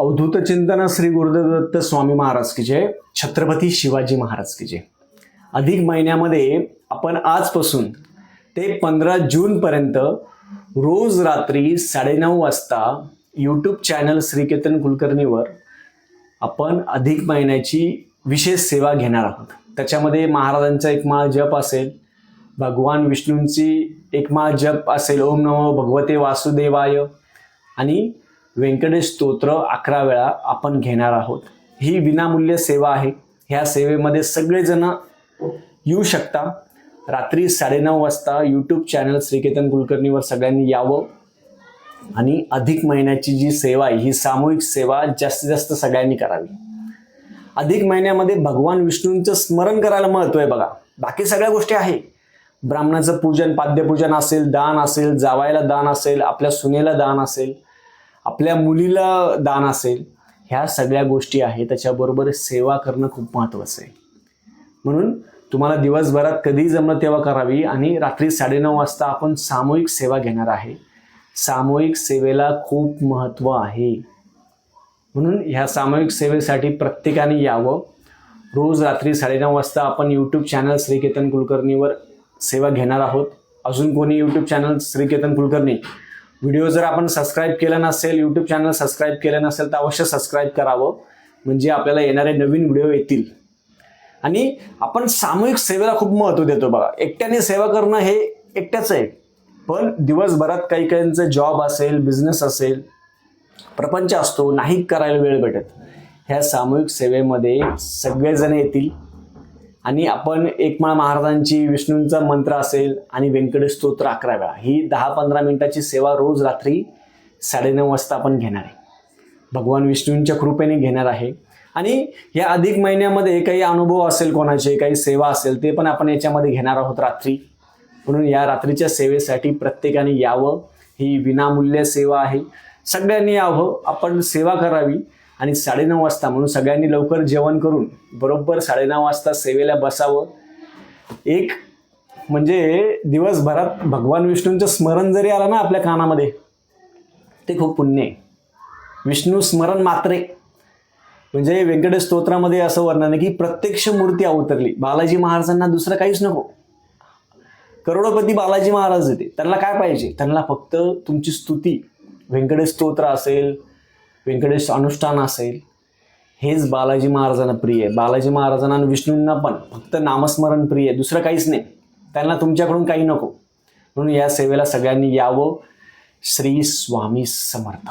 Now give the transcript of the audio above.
अवधूत चिंतन श्री गुरुदेव दत्त स्वामी महाराज की जय, छत्रपती शिवाजी महाराज की जय। अधिक महिन्यामध्ये आपण आजपासून ते 15 जून पर्यंत रोज रात्री 9:30 वाजता यूट्यूब चॅनल श्री केतन कुलकर्णीवर आपण अधिक महिन्याची विशेष सेवा घेणार आहोत। त्याच्यामध्ये महाराजांचा एक माळ जप असेल, भगवान विष्णूंची एक माळ जप असेल, ओम नमो भगवते वासुदेवाय, आणि व्यंकटेश स्तोत्र 11 वेळा आपण घेणार आहोत। ही विनामूल्य सेवा आहे। ह्या सेवेमध्ये सगळेजण येऊ शकता। रात्री 9:30 वाजता यूट्यूब चॅनल श्री केतन कुलकर्णीवर सगळ्यांनी यावं आणि अधिक महिन्याची जी सेवा आहे ही सामूहिक सेवा जास्तीत जास्त सगळ्यांनी करावी। अधिक महिन्यामध्ये भगवान विष्णूंचं स्मरण करायला महत्व आहे बघा। बाकी सगळ्या गोष्टी आहे, ब्राह्मणाचं पूजन, पाद्यपूजन असेल, दान असेल, जावायला दान असेल, आपल्या सुनेला दान असेल, आपल्या मुलीला दान असेल, ह्या सगळ्या गोष्टी आहेत। त्याच्याबरोबर सेवा करणं खूप महत्त्वाचं आहे। म्हणून तुम्हाला दिवसभरात कधी जमलं तेव्हा करावी आणि रात्री 9:30 वाजता आपण सामूहिक सेवा घेणार आहे। सामूहिक सेवेला खूप महत्त्व आहे, म्हणून ह्या सामूहिक सेवेसाठी प्रत्येकाने यावं। रोज रात्री 9:30 वाजता आपण यूट्यूब चॅनल श्री केतन कुलकर्णीवर सेवा घेणार आहोत। अजून कोणी YouTube channel Shri Ketan Kulkarni video जर आपण सबस्क्राईब केलं नसेल, यूट्यूब चॅनल सबस्क्राईब केलं नसेल तर अवश्य सबस्क्राईब करावं, म्हणजे आपल्याला येणारे नवीन व्हिडिओ येतील। आणि आपण सामूहिक सेवेला खूप महत्त्व देतो बघा। एकट्याने सेवा करणं हे एकट्याच आहे, पण दिवसभरात काही काहींचा जॉब असेल, बिझनेस असेल, प्रपंच असतो, नाही करायला वेळ भेटत। ह्या सामूहिक सेवेमध्ये सगळेजण येतील आणि आपण एक माळ महाराजांची, विष्णूंचा मंत्र असेल आणि व्यंकटेश स्तोत्र 11 वेळा, ही 10-15 मिनिटाची सेवा रोज रात्री 9:30 वाजता आपण घेणार आहे। भगवान विष्णूंच्या कृपेने घेणार आहे। आणि या अधिक महिन्यामध्ये काही अनुभव असेल कोणाचे, काही सेवा असेल, ते पण आपण याच्यामध्ये घेणार आहोत रात्री। म्हणून या रात्रीच्या सेवेसाठी प्रत्येकाने यावं। ही विनामूल्य सेवा आहे, सगळ्यांनी यावं, आपण सेवा करावी। आणि 9:30 वाजता, म्हणून सगळ्यांनी लवकर जेवण करून बरोबर 9:30 वाजता सेवेला बसावं। एक म्हणजे दिवसभरात भगवान विष्णूंचं स्मरण जरी आलं ना आपल्या कानामध्ये, ते खूप पुण्य आहे। विष्णू स्मरण मात्रे, म्हणजे व्यंकटेश स्तोत्रामध्ये असं वर्णन आहे की प्रत्यक्ष मूर्ती अवतरली। बालाजी महाराजांना दुसरं काहीच नको, करोडपती बालाजी महाराज होते, त्यांना काय पाहिजे? त्यांना फक्त तुमची स्तुती, व्यंकटेश स्तोत्र असेल, व्यंकटेश अनुष्ठान असेल, हेच बालाजी महाराजांना प्रिय आहे। बालाजी महाराजांना आणि विष्णूंना पण फक्त नामस्मरण प्रिय आहे, दुसरं काहीच नाही। त्यांना तुमच्याकडून काही नको। म्हणून या सेवेला सगळ्यांनी यावं। श्री स्वामी समर्थ।